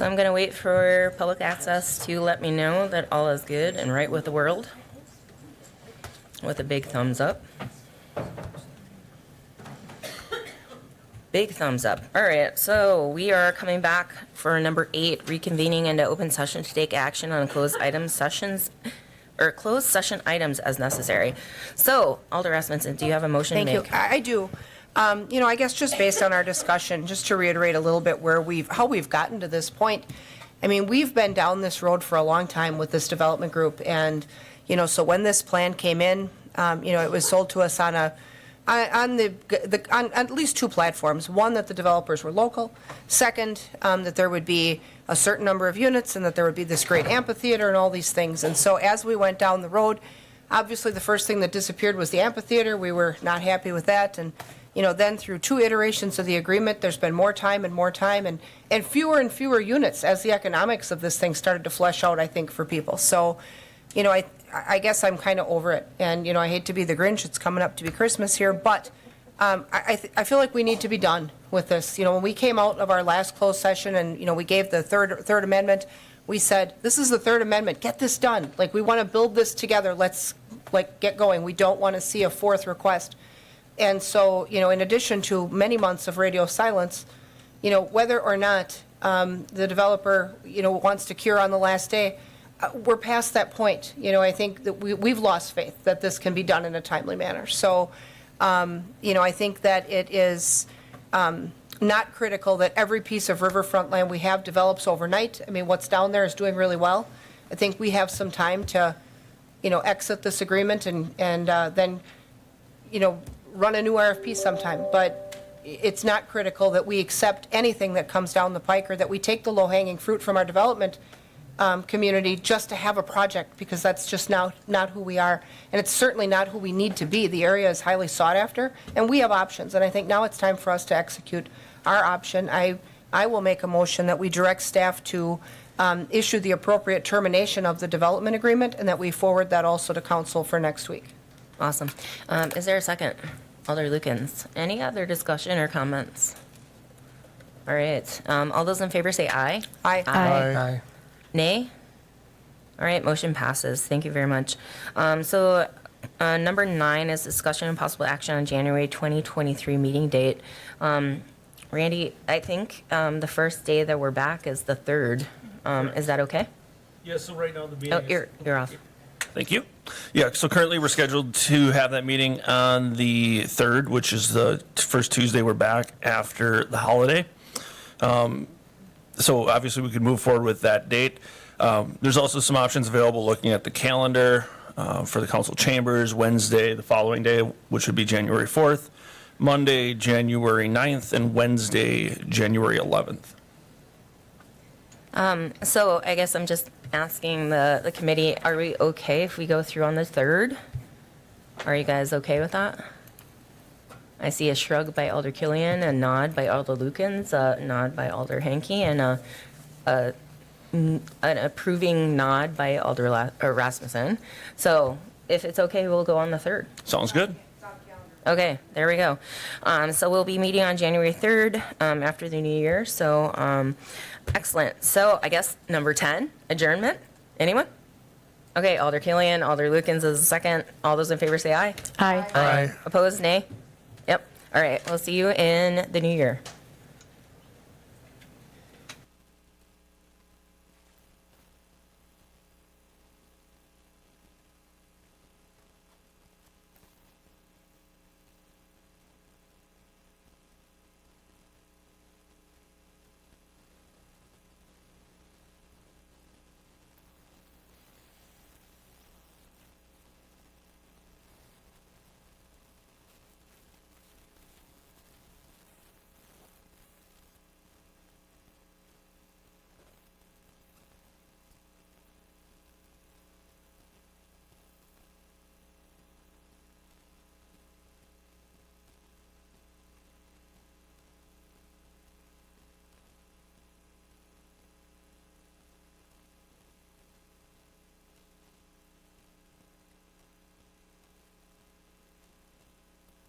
So I'm going to wait for public access to let me know that all is good and right with the world. With a big thumbs up. Big thumbs up. All right, so we are coming back for number 8, reconvening into open session to take action on closed session items as necessary. So, Alder Rasmussen, do you have a motion to make? Thank you. I do. I guess just based on our discussion, just to reiterate a little bit how we've gotten to this point. I mean, we've been down this road for a long time with this development group, and so when this plan came in, it was sold to us on at least 2 platforms. One, that the developers were local. Second, that there would be a certain number of units and that there would be this great amphitheater and all these things. And so as we went down the road, obviously the first thing that disappeared was the amphitheater. We were not happy with that. And then through 2 iterations of the agreement, there's been more time and fewer units as the economics of this thing started to flesh out, I think, for people. So, I guess I'm kind of over it. And, I hate to be the Grinch. It's coming up to be Christmas here. But I feel like we need to be done with this. When we came out of our last closed session and, we gave the third amendment, we said, this is the third amendment. Get this done. We want to build this together. Let's, get going. We don't want to see a 4th request. And so, in addition to many months of radio silence, whether or not the developer, wants to cure on the last day, we're past that point. I think that we've lost faith that this can be done in a timely manner. So, I think that it is not critical that every piece of riverfront land we have develops overnight. I mean, what's down there is doing really well. I think we have some time to, exit this agreement and then, run a new RFP sometime. But it's not critical that we accept anything that comes down the pike or that we take the low-hanging fruit from our development community just to have a project, because that's just not who we are. And it's certainly not who we need to be. The area is highly sought after, and we have options. And I think now it's time for us to execute our option. I will make a motion that we direct staff to issue the appropriate termination of the development agreement, and that we forward that also to council for next week. Awesome. Is there a second? Alder Lukens. Any other discussion or comments? All right. All those in favor say aye. Aye. Aye. Nay? All right, motion passes. Thank you very much. So number 9 is discussion and possible action on January 2023 meeting date. Randy, I think the first day that we're back is the 3rd. Is that okay? Yeah, so right now the meeting Oh, you're off. Thank you. Yeah, so currently we're scheduled to have that meeting on the 3rd, which is the first Tuesday we're back after the holiday. So obviously we could move forward with that date. There's also some options available looking at the calendar for the council chambers. Wednesday, the following day, which would be January 4th, Monday, January 9th, and Wednesday, January 11th. So I guess I'm just asking the committee, are we okay if we go through on the 3rd? Are you guys okay with that? I see a shrug by Alder Killian, a nod by Alder Lukens, a nod by Alder Hanke, and an approving nod by Alder Rasmussen. So if it's okay, we'll go on the 3rd. Sounds good. Okay, there we go. So we'll be meeting on January 3rd after the new year. So excellent. So I guess number 10, adjournment. Anyone? Okay, Alder Killian, Alder Lukens is the second. All those in favor say aye. Aye. Opposed, nay? Yep. All right, we'll see you in the new year.